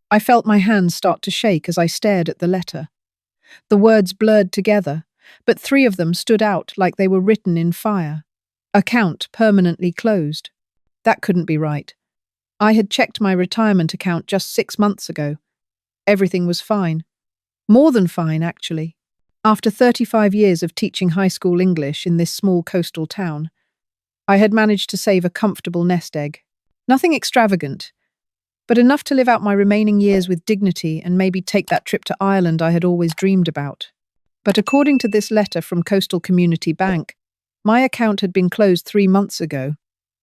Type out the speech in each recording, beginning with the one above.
I felt my hands start to shake as I stared at the letter. The words blurred together, but three of them stood out like they were written in fire. Account permanently closed. That couldn't be right. I had checked my retirement account just 6 months ago. Everything was fine. More than fine, actually. After 35 years of teaching high school English in this small coastal town, I had managed to save a comfortable nest egg. Nothing extravagant, but enough to live out my remaining years with dignity and maybe take that trip to Ireland I had always dreamed about. But according to this letter from Coastal Community Bank, my account had been closed 3 months ago.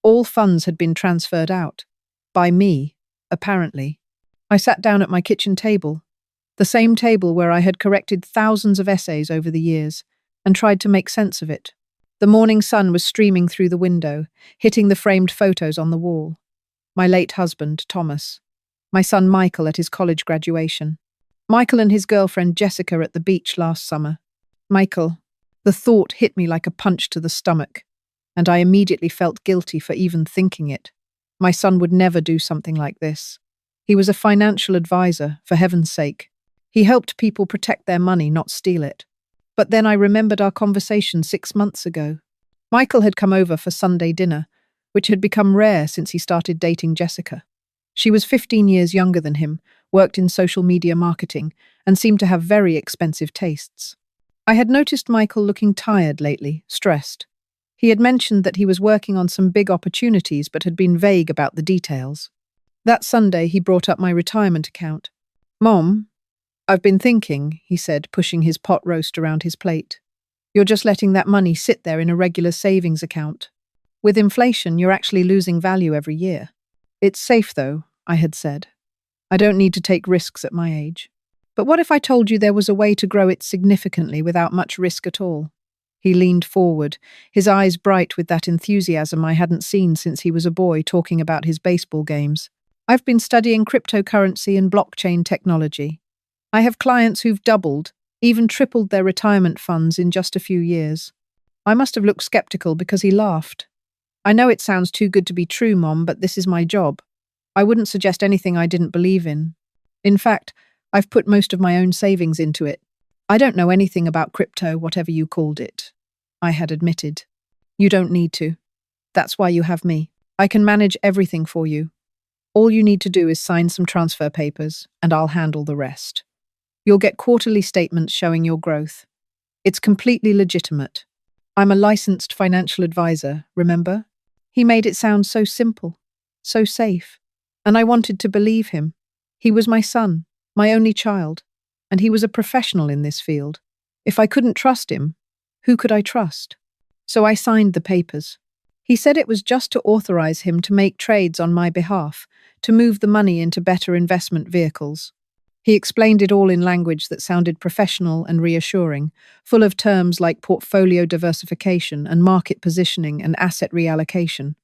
All funds had been transferred out. By me, apparently. I sat down at my kitchen table, the same table where I had corrected thousands of essays over the years, and tried to make sense of it. The morning sun was streaming through the window, hitting the framed photos on the wall. My late husband, Thomas. My son Michael at his college graduation. Michael and his girlfriend Jessica at the beach last summer. Michael. The thought hit me like a punch to the stomach, and I immediately felt guilty for even thinking it. My son would never do something like this. He was a financial advisor, for heaven's sake. He helped people protect their money, not steal it. But then I remembered our conversation 6 months ago. Michael had come over for Sunday dinner, which had become rare since he started dating Jessica. She was 15 years younger than him, worked in social media marketing, and seemed to have very expensive tastes. I had noticed Michael looking tired lately, stressed. He had mentioned that he was working on some big opportunities but had been vague about the details. That Sunday, he brought up my retirement account. "Mom, I've been thinking," he said, pushing his pot roast around his plate. "You're just letting that money sit there in a regular savings account. With inflation, you're actually losing value every year." "It's safe, though," I had said. "I don't need to take risks at my age." "But what if I told you there was a way to grow it significantly without much risk at all?" He leaned forward, his eyes bright with that enthusiasm I hadn't seen since he was a boy talking about his baseball games. "I've been studying cryptocurrency and blockchain technology. I have clients who've doubled, even tripled their retirement funds in just a few years." I must have looked skeptical because he laughed. "I know it sounds too good to be true, Mom, but this is my job. I wouldn't suggest anything I didn't believe in. In fact, I've put most of my own savings into it. I don't know anything about crypto, whatever you called it," I had admitted. "You don't need to. That's why you have me. I can manage everything for you. All you need to do is sign some transfer papers, and I'll handle the rest. You'll get quarterly statements showing your growth. It's completely legitimate. I'm a licensed financial advisor, remember?" He made it sound so simple, so safe, and I wanted to believe him. He was my son, my only child, and he was a professional in this field. If I couldn't trust him, who could I trust? So I signed the papers. He said it was just to authorize him to make trades on my behalf, to move the money into better investment vehicles. He explained it all in language that sounded professional and reassuring, full of terms like portfolio diversification and market positioning and asset reallocation.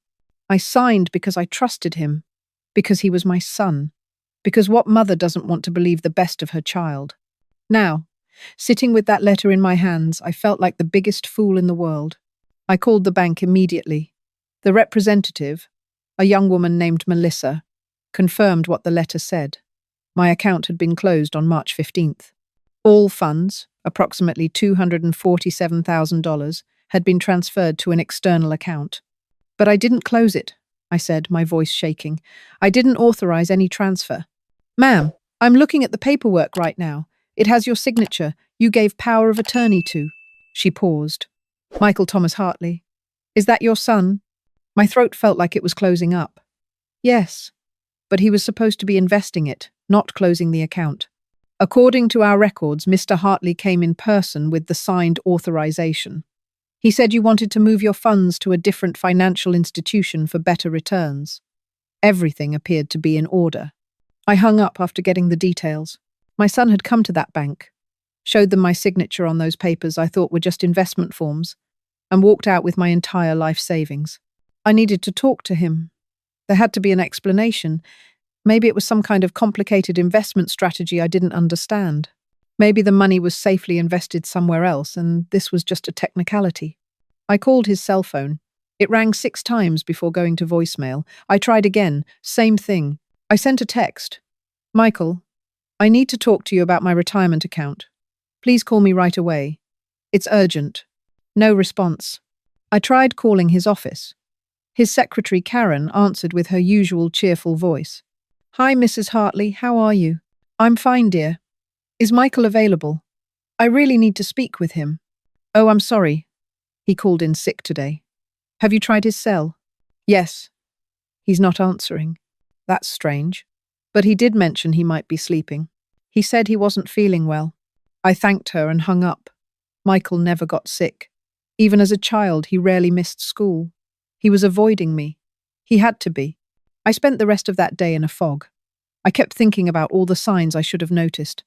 I signed because I trusted him, because he was my son, because what mother doesn't want to believe the best of her child? Now, sitting with that letter in my hands, I felt like the biggest fool in the world. I called the bank immediately. The representative, a young woman named Melissa, confirmed what the letter said. My account had been closed on March 15th. All funds, approximately $247,000, had been transferred to an external account. "But I didn't close it," I said, my voice shaking. "I didn't authorize any transfer." "Ma'am, I'm looking at the paperwork right now. It has your signature. You gave power of attorney to." She paused. "Michael Thomas Hartley. Is that your son?" My throat felt like it was closing up. "Yes, but he was supposed to be investing it, not closing the account. According to our records, Mr. Hartley came in person with the signed authorization. He said you wanted to move your funds to a different financial institution for better returns. Everything appeared to be in order." I hung up after getting the details. My son had come to that bank, showed them my signature on those papers I thought were just investment forms, and walked out with my entire life savings. I needed to talk to him. There had to be an explanation. Maybe it was some kind of complicated investment strategy I didn't understand. Maybe the money was safely invested somewhere else, and this was just a technicality. I called his cell phone. It rang 6 times before going to voicemail. I tried again, same thing. I sent a text. Michael, I need to talk to you about my retirement account. Please call me right away. It's urgent. No response. I tried calling his office. His secretary, Karen, answered with her usual cheerful voice. Hi, Mrs. Hartley, how are you? I'm fine, dear. Is Michael available? I really need to speak with him. Oh, I'm sorry. He called in sick today. Have you tried his cell? Yes. He's not answering. That's strange. But he did mention he might be sleeping. He said he wasn't feeling well. I thanked her and hung up. Michael never got sick. Even as a child, he rarely missed school. He was avoiding me. He had to be. I spent the rest of that day in a fog. I kept thinking about all the signs I should have noticed.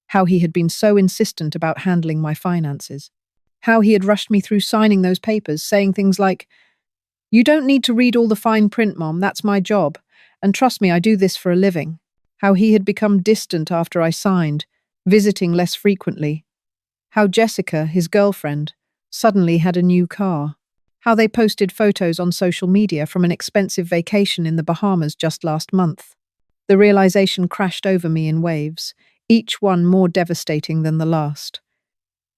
How he had been so insistent about handling my finances. How he had rushed me through signing those papers, saying things like, "You don't need to read all the fine print, Mom, that's my job. And trust me, I do this for a living." How he had become distant after I signed, visiting less frequently. How Jessica, his girlfriend, suddenly had a new car. How they posted photos on social media from an expensive vacation in the Bahamas just last month. The realization crashed over me in waves, each one more devastating than the last.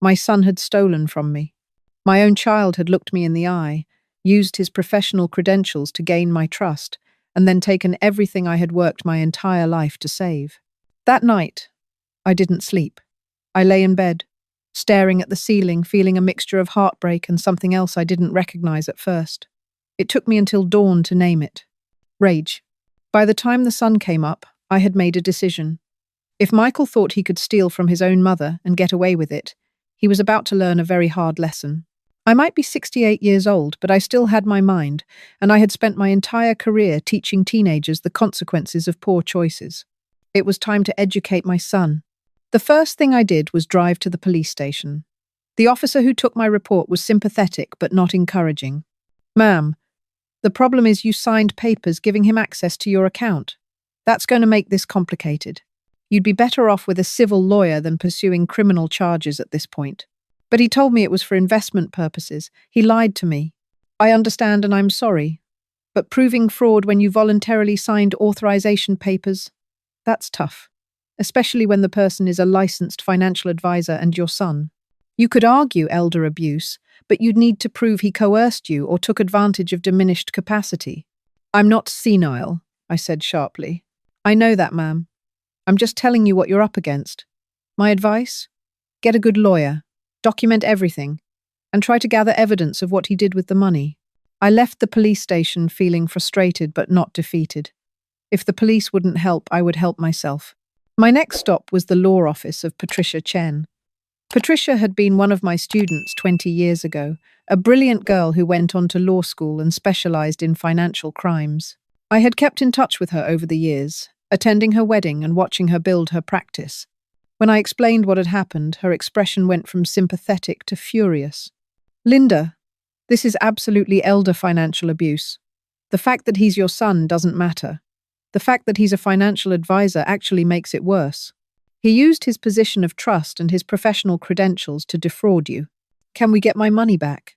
My son had stolen from me. My own child had looked me in the eye, used his professional credentials to gain my trust, and then taken everything I had worked my entire life to save. That night, I didn't sleep. I lay in bed, staring at the ceiling, feeling a mixture of heartbreak and something else I didn't recognize at first. It took me until dawn to name it. Rage. By the time the sun came up, I had made a decision. If Michael thought he could steal from his own mother and get away with it, he was about to learn a very hard lesson. I might be 68 years old, but I still had my mind, and I had spent my entire career teaching teenagers the consequences of poor choices. It was time to educate my son. The first thing I did was drive to the police station. The officer who took my report was sympathetic but not encouraging. "Ma'am, the problem is you signed papers giving him access to your account. That's going to make this complicated. You'd be better off with a civil lawyer than pursuing criminal charges at this point." But he told me it was for investment purposes. He lied to me. I understand and I'm sorry. But proving fraud when you voluntarily signed authorization papers, that's tough. Especially when the person is a licensed financial advisor and your son. You could argue elder abuse, but you'd need to prove he coerced you or took advantage of diminished capacity. "I'm not senile," I said sharply. "I know that, ma'am. I'm just telling you what you're up against. My advice? Get a good lawyer. Document everything, and try to gather evidence of what he did with the money." I left the police station feeling frustrated but not defeated. If the police wouldn't help, I would help myself. My next stop was the law office of Patricia Chen. Patricia had been one of my students 20 years ago, a brilliant girl who went on to law school and specialized in financial crimes. I had kept in touch with her over the years, attending her wedding and watching her build her practice. When I explained what had happened, her expression went from sympathetic to furious. "Linda, this is absolutely elder financial abuse. The fact that he's your son doesn't matter. The fact that he's a financial advisor actually makes it worse. He used his position of trust and his professional credentials to defraud you. Can we get my money back?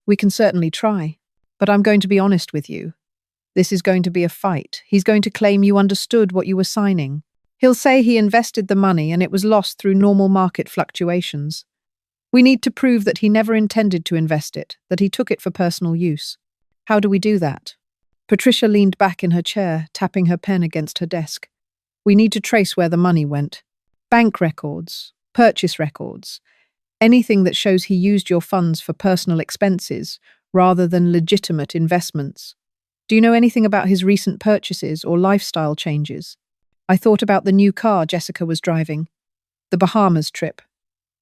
We can certainly try. But I'm going to be honest with you. This is going to be a fight. He's going to claim you understood what you were signing. He'll say he invested the money and it was lost through normal market fluctuations. We need to prove that he never intended to invest it, that he took it for personal use. How do we do that?" Patricia leaned back in her chair, tapping her pen against her desk. "We need to trace where the money went. Bank records, purchase records, anything that shows he used your funds for personal expenses rather than legitimate investments. Do you know anything about his recent purchases or lifestyle changes?" I thought about the new car Jessica was driving, the Bahamas trip.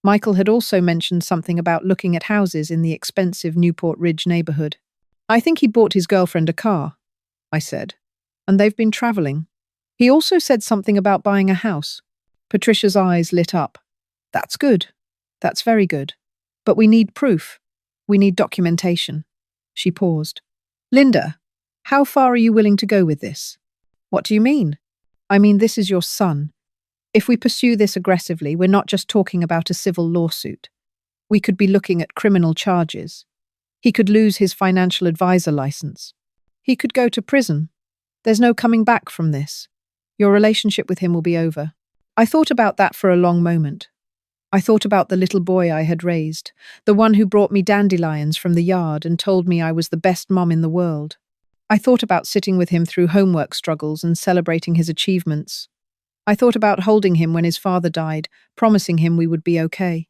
Michael had also mentioned something about looking at houses in the expensive Newport Ridge neighborhood. "I think he bought his girlfriend a car," I said, "and they've been traveling." He also said something about buying a house. Patricia's eyes lit up. "That's good. That's very good. But we need proof. We need documentation." She paused. "Linda, how far are you willing to go with this?" "What do you mean?" "I mean, this is your son. If we pursue this aggressively, we're not just talking about a civil lawsuit. We could be looking at criminal charges. He could lose his financial advisor license. He could go to prison. There's no coming back from this. Your relationship with him will be over. I thought about that for a long moment. I thought about the little boy I had raised, the one who brought me dandelions from the yard and told me I was the best mom in the world. I thought about sitting with him through homework struggles and celebrating his achievements. I thought about holding him when his father died, promising him we would be okay.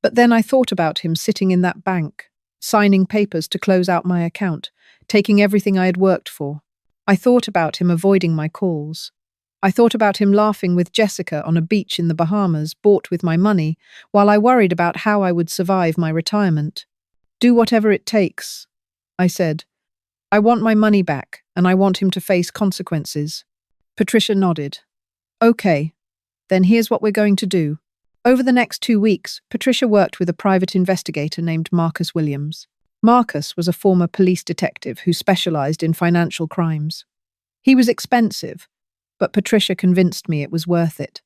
But then I thought about him sitting in that bank, signing papers to close out my account, taking everything I had worked for. I thought about him avoiding my calls. I thought about him laughing with Jessica on a beach in the Bahamas, bought with my money, while I worried about how I would survive my retirement. Do whatever it takes, I said. I want my money back, and I want him to face consequences. Patricia nodded. Okay, then here's what we're going to do. Over the next 2 weeks, Patricia worked with a private investigator named Marcus Williams. Marcus was a former police detective who specialized in financial crimes. He was expensive, but Patricia convinced me it was worth it.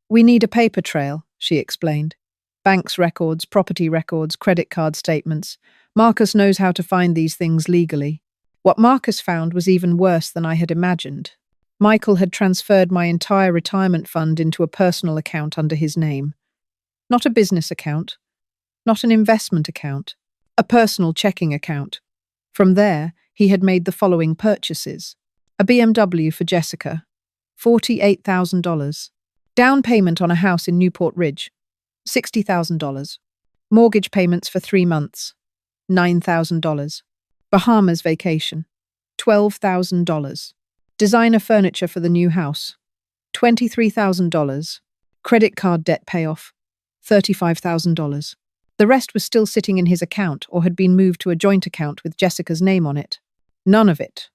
We need a paper trail, she explained. Banks records, property records, credit card statements. Marcus knows how to find these things legally. What Marcus found was even worse than I had imagined. Michael had transferred my entire retirement fund into a personal account under his name. Not a business account, not an investment account, a personal checking account. From there, he had made the following purchases. A BMW for Jessica, $48,000. Down payment on a house in Newport Ridge, $60,000. Mortgage payments for 3 months, $9,000. Bahamas vacation, $12,000. Designer furniture for the new house, $23,000. Credit card debt payoff, $35,000. The rest was still sitting in his account or had been moved to a joint account with Jessica's name on it. None of it,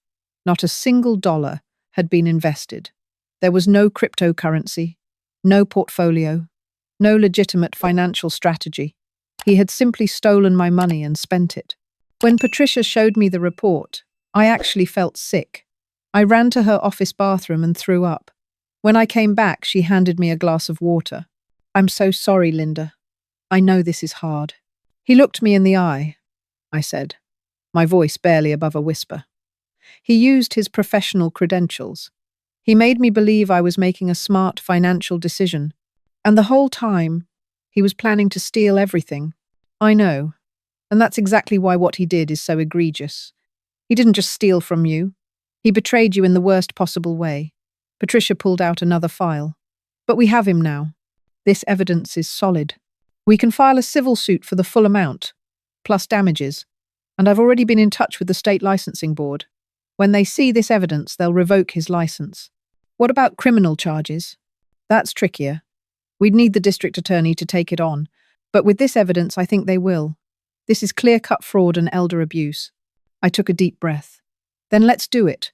not a single dollar, had been invested. There was no cryptocurrency, no portfolio, no legitimate financial strategy. He had simply stolen my money and spent it. When Patricia showed me the report, I actually felt sick. I ran to her office bathroom and threw up. When I came back, she handed me a glass of water. I'm so sorry, Linda. I know this is hard. He looked me in the eye, I said, my voice barely above a whisper. He used his professional credentials. He made me believe I was making a smart financial decision. And the whole time, he was planning to steal everything. I know. And that's exactly why what he did is so egregious. He didn't just steal from you. He betrayed you in the worst possible way. Patricia pulled out another file. But we have him now. This evidence is solid. We can file a civil suit for the full amount, plus damages. And I've already been in touch with the state licensing board. When they see this evidence, they'll revoke his license. What about criminal charges? That's trickier. We'd need the district attorney to take it on. But with this evidence, I think they will. This is clear-cut fraud and elder abuse. I took a deep breath. Then let's do it.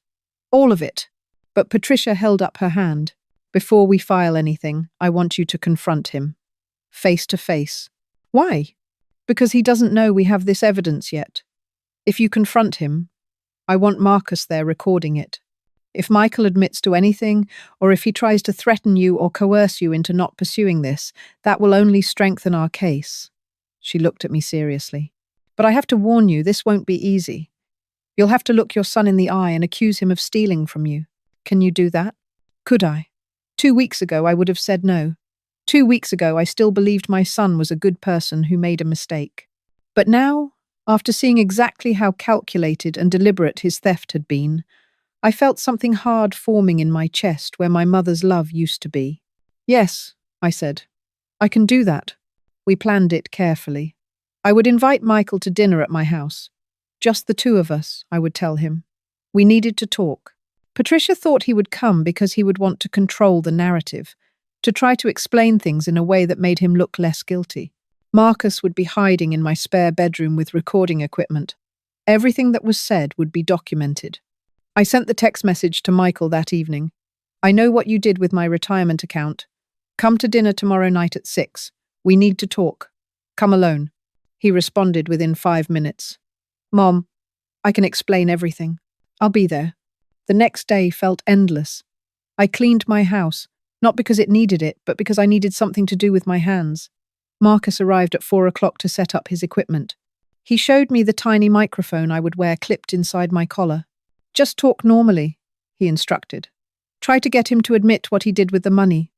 All of it. But Patricia held up her hand. Before we file anything, I want you to confront him. Face to face. Why? Because he doesn't know we have this evidence yet. If you confront him, I want Marcus there recording it. If Michael admits to anything, or if he tries to threaten you or coerce you into not pursuing this, that will only strengthen our case. She looked at me seriously. But I have to warn you, this won't be easy. You'll have to look your son in the eye and accuse him of stealing from you. Can you do that? Could I? 2 weeks ago, I would have said no. 2 weeks ago, I still believed my son was a good person who made a mistake. But now, after seeing exactly how calculated and deliberate his theft had been, I felt something hard forming in my chest where my mother's love used to be. Yes, I said. I can do that. We planned it carefully. I would invite Michael to dinner at my house. Just the two of us, I would tell him. We needed to talk. Patricia thought he would come because he would want to control the narrative, to try to explain things in a way that made him look less guilty. Marcus would be hiding in my spare bedroom with recording equipment. Everything that was said would be documented. I sent the text message to Michael that evening. I know what you did with my retirement account. Come to dinner tomorrow night at 6. We need to talk. Come alone. He responded within 5 minutes. Mom, I can explain everything. I'll be there. The next day felt endless. I cleaned my house, not because it needed it, but because I needed something to do with my hands. Marcus arrived at 4 o'clock to set up his equipment. He showed me the tiny microphone I would wear clipped inside my collar. Just talk normally, he instructed. Try to get him to admit what he did with the money.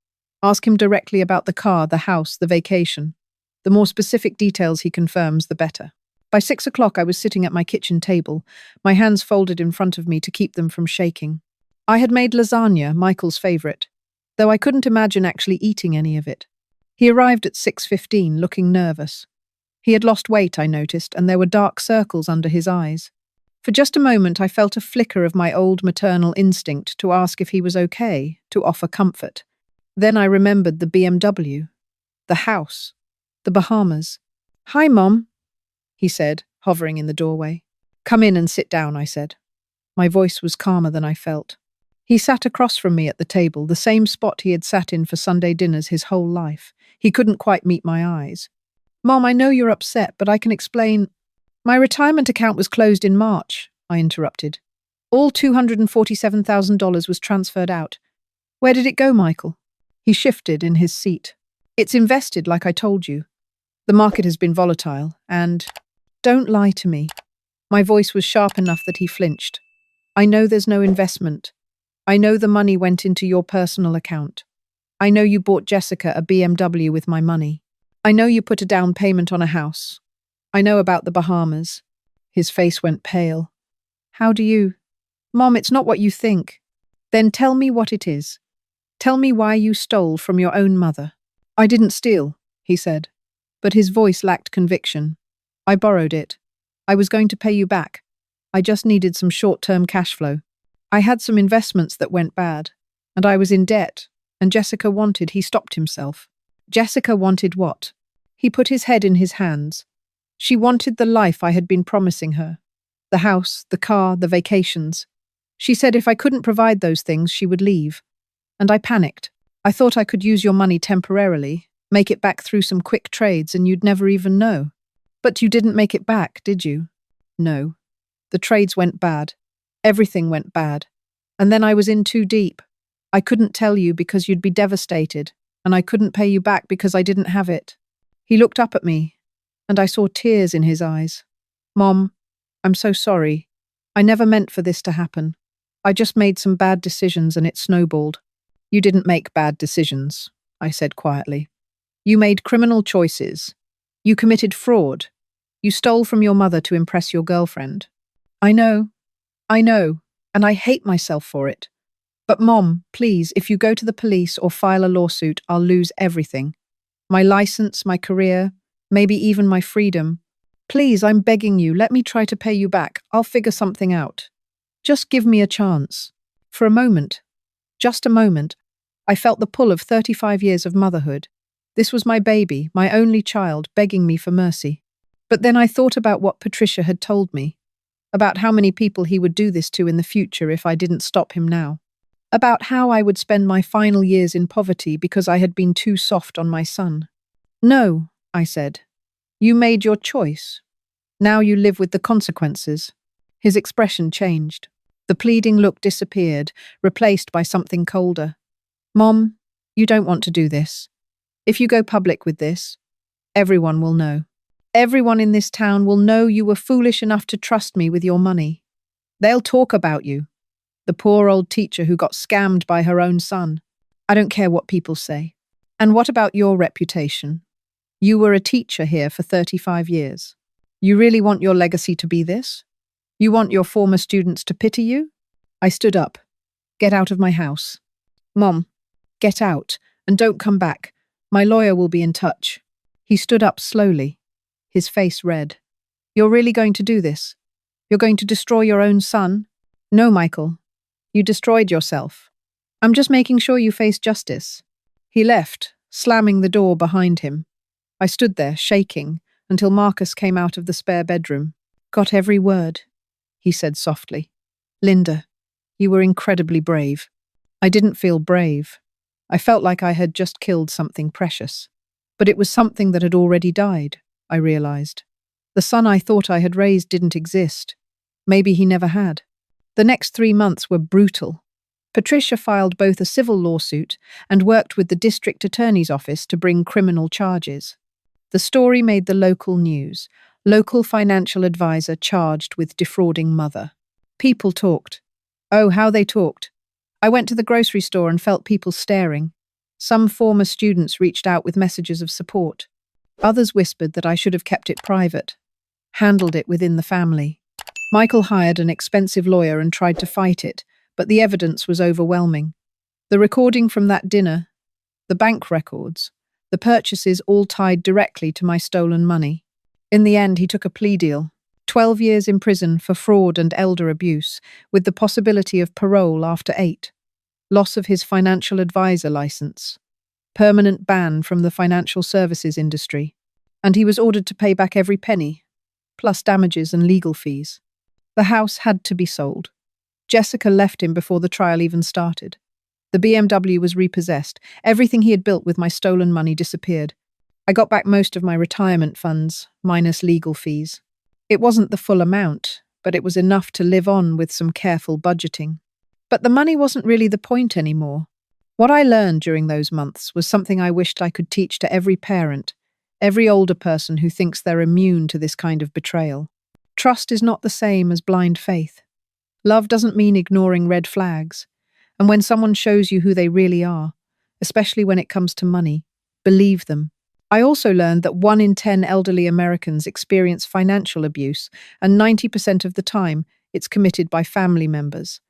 Ask him directly about the car, the house, the vacation. The more specific details he confirms, the better. By 6 o'clock, I was sitting at my kitchen table, my hands folded in front of me to keep them from shaking. I had made lasagna, Michael's favorite, though I couldn't imagine actually eating any of it. He arrived at 6:15, looking nervous. He had lost weight, I noticed, and there were dark circles under his eyes. For just a moment, I felt a flicker of my old maternal instinct to ask if he was okay, to offer comfort. Then I remembered the BMW, the house, the Bahamas. "Hi, Mom," he said, hovering in the doorway. "Come in and sit down," I said. My voice was calmer than I felt. He sat across from me at the table, the same spot he had sat in for Sunday dinners his whole life. He couldn't quite meet my eyes. "Mom, I know you're upset, but I can explain." "My retirement account was closed in March," I interrupted. "All $247,000 was transferred out." "Where did it go, Michael?" He shifted in his seat. "It's invested, like I told you. The market has been volatile, and—" "Don't lie to me." My voice was sharp enough that he flinched. "I know there's no investment. I know the money went into your personal account. I know you bought Jessica a BMW with my money. I know you put a down payment on a house. I know about the Bahamas." His face went pale. "How do you—" "Mom, it's not what you think." "Then tell me what it is. Tell me why you stole from your own mother." "I didn't steal," he said, but his voice lacked conviction. "I borrowed it. I was going to pay you back. I just needed some short-term cash flow. I had some investments that went bad, and I was in debt, and Jessica wanted—" He stopped himself. "Jessica wanted what?" He put his head in his hands. "She wanted the life I had been promising her. The house, the car, the vacations. She said if I couldn't provide those things, she would leave. And I panicked. I thought I could use your money temporarily, make it back through some quick trades, and you'd never even know. But you didn't make it back, did you?" "No. The trades went bad. Everything went bad. And then I was in too deep. I couldn't tell you because you'd be devastated, and I couldn't pay you back because I didn't have it." He looked up at me, and I saw tears in his eyes. "Mom, I'm so sorry. I never meant for this to happen. I just made some bad decisions and it snowballed." "You didn't make bad decisions," I said quietly. "You made criminal choices. You committed fraud. You stole from your mother to impress your girlfriend." I know, and I hate myself for it. But Mom, please, if you go to the police or file a lawsuit, I'll lose everything. My license, my career, maybe even my freedom. Please, I'm begging you, let me try to pay you back. I'll figure something out. Just give me a chance." For a moment, just a moment, I felt the pull of 35 years of motherhood. This was my baby, my only child, begging me for mercy. But then I thought about what Patricia had told me, about how many people he would do this to in the future if I didn't stop him now, about how I would spend my final years in poverty because I had been too soft on my son. "No," I said. "You made your choice. Now you live with the consequences." His expression changed. The pleading look disappeared, replaced by something colder. "Mom, you don't want to do this. If you go public with this, everyone will know. Everyone in this town will know you were foolish enough to trust me with your money. They'll talk about you. The poor old teacher who got scammed by her own son. I don't care what people say. And what about your reputation? You were a teacher here for 35 years. You really want your legacy to be this? You want your former students to pity you?" I stood up. "Get out of my house." "Mom, get out, and don't come back. My lawyer will be in touch." He stood up slowly, his face red. "You're really going to do this? You're going to destroy your own son?" "No, Michael. You destroyed yourself. I'm just making sure you face justice." He left, slamming the door behind him. I stood there, shaking, until Marcus came out of the spare bedroom. "Got every word," he said softly. "Linda, you were incredibly brave." I didn't feel brave. I felt like I had just killed something precious. But it was something that had already died, I realized. The son I thought I had raised didn't exist. Maybe he never had. The next 3 months were brutal. Patricia filed both a civil lawsuit and worked with the district attorney's office to bring criminal charges. The story made the local news. Local financial advisor charged with defrauding mother. People talked. Oh, how they talked. I went to the grocery store and felt people staring. Some former students reached out with messages of support. Others whispered that I should have kept it private, handled it within the family. Michael hired an expensive lawyer and tried to fight it, but the evidence was overwhelming. The recording from that dinner, the bank records, the purchases all tied directly to my stolen money. In the end, he took a plea deal. 12 years in prison for fraud and elder abuse, with the possibility of parole after 8. Loss of his financial advisor license. Permanent ban from the financial services industry. And he was ordered to pay back every penny, plus damages and legal fees. The house had to be sold. Jessica left him before the trial even started. The BMW was repossessed. Everything he had built with my stolen money disappeared. I got back most of my retirement funds, minus legal fees. It wasn't the full amount, but it was enough to live on with some careful budgeting. But the money wasn't really the point anymore. What I learned during those months was something I wished I could teach to every parent, every older person who thinks they're immune to this kind of betrayal. Trust is not the same as blind faith. Love doesn't mean ignoring red flags. And when someone shows you who they really are, especially when it comes to money, believe them. I also learned that 1 in 10 elderly Americans experience financial abuse, and 90% of the time, it's committed by family members.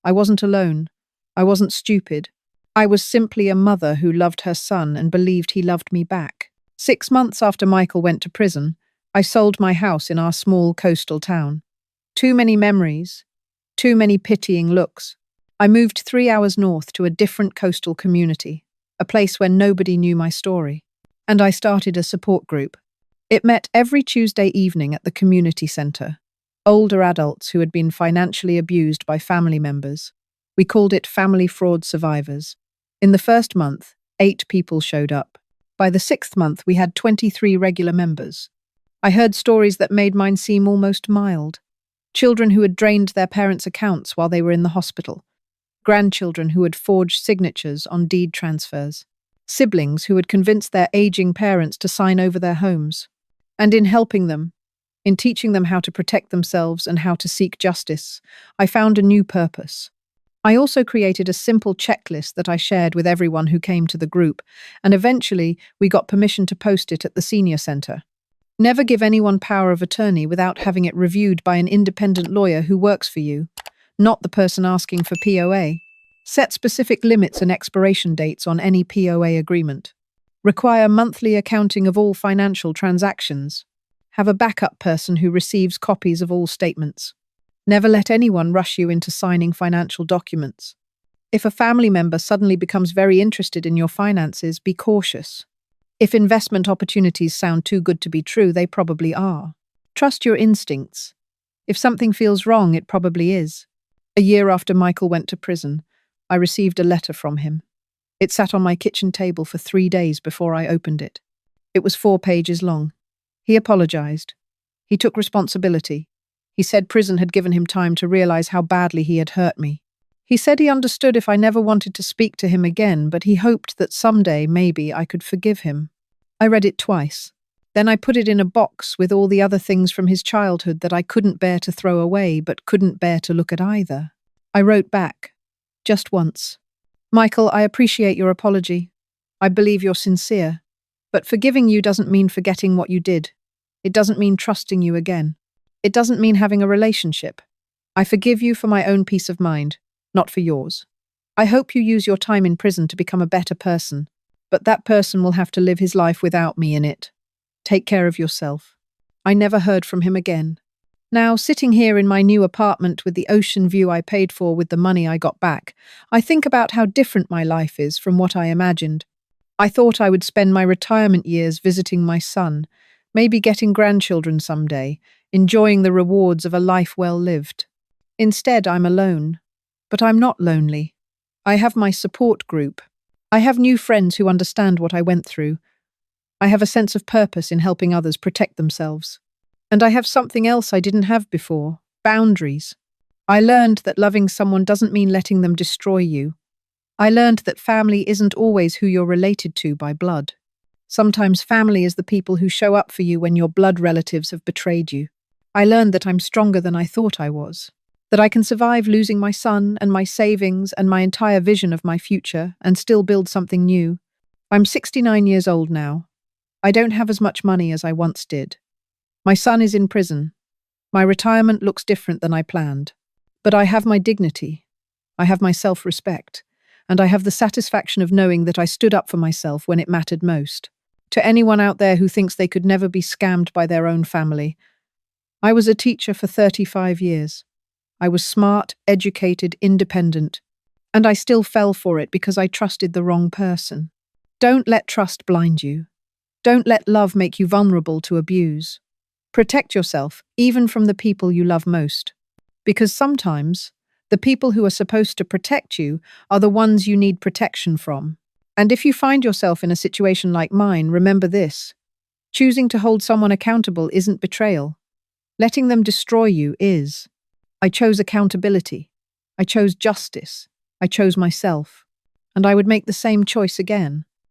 I wasn't alone. I wasn't stupid. I was simply a mother who loved her son and believed he loved me back. 6 months after Michael went to prison, I sold my house in our small coastal town. Too many memories, too many pitying looks. I moved 3 hours north to a different coastal community, a place where nobody knew my story. And I started a support group. It met every Tuesday evening at the community center. Older adults who had been financially abused by family members. We called it Family Fraud Survivors. In the first month, 8 people showed up. By the 6th month, we had 23 regular members. I heard stories that made mine seem almost mild. Children who had drained their parents' accounts while they were in the hospital. Grandchildren who had forged signatures on deed transfers. Siblings who had convinced their aging parents to sign over their homes. And in helping them, in teaching them how to protect themselves and how to seek justice, I found a new purpose. I also created a simple checklist that I shared with everyone who came to the group, and eventually we got permission to post it at the senior center. Never give anyone power of attorney without having it reviewed by an independent lawyer who works for you, not the person asking for POA. Set specific limits and expiration dates on any POA agreement. Require monthly accounting of all financial transactions. Have a backup person who receives copies of all statements. Never let anyone rush you into signing financial documents. If a family member suddenly becomes very interested in your finances, be cautious. If investment opportunities sound too good to be true, they probably are. Trust your instincts. If something feels wrong, it probably is. A year after Michael went to prison, I received a letter from him. It sat on my kitchen table for 3 days before I opened it. It was 4 pages long. He apologized. He took responsibility. He said prison had given him time to realize how badly he had hurt me. He said he understood if I never wanted to speak to him again, but he hoped that someday, maybe, I could forgive him. I read it twice. Then I put it in a box with all the other things from his childhood that I couldn't bear to throw away, but couldn't bear to look at either. I wrote back. Just once. Michael, I appreciate your apology. I believe you're sincere. But forgiving you doesn't mean forgetting what you did. It doesn't mean trusting you again. It doesn't mean having a relationship. I forgive you for my own peace of mind, not for yours. I hope you use your time in prison to become a better person, but that person will have to live his life without me in it. Take care of yourself. I never heard from him again. Now, sitting here in my new apartment with the ocean view I paid for with the money I got back, I think about how different my life is from what I imagined. I thought I would spend my retirement years visiting my son, maybe getting grandchildren someday, enjoying the rewards of a life well lived. Instead, I'm alone. But I'm not lonely. I have my support group. I have new friends who understand what I went through. I have a sense of purpose in helping others protect themselves. And I have something else I didn't have before, boundaries. I learned that loving someone doesn't mean letting them destroy you. I learned that family isn't always who you're related to by blood. Sometimes family is the people who show up for you when your blood relatives have betrayed you. I learned that I'm stronger than I thought I was, That I can survive losing my son and my savings and my entire vision of my future and still build something new. I'm 69 years old now. I don't have as much money as I once did. My son is in prison. My retirement looks different than I planned. But I have my dignity. I have my self-respect. And I have the satisfaction of knowing that I stood up for myself when it mattered most. To anyone out there who thinks they could never be scammed by their own family, I was a teacher for 35 years. I was smart, educated, independent, and I still fell for it because I trusted the wrong person. Don't let trust blind you. Don't let love make you vulnerable to abuse. Protect yourself, even from the people you love most. Because sometimes, the people who are supposed to protect you are the ones you need protection from. And if you find yourself in a situation like mine, remember this. Choosing to hold someone accountable isn't betrayal. Letting them destroy you is. I chose accountability. I chose justice. I chose myself. And I would make the same choice again.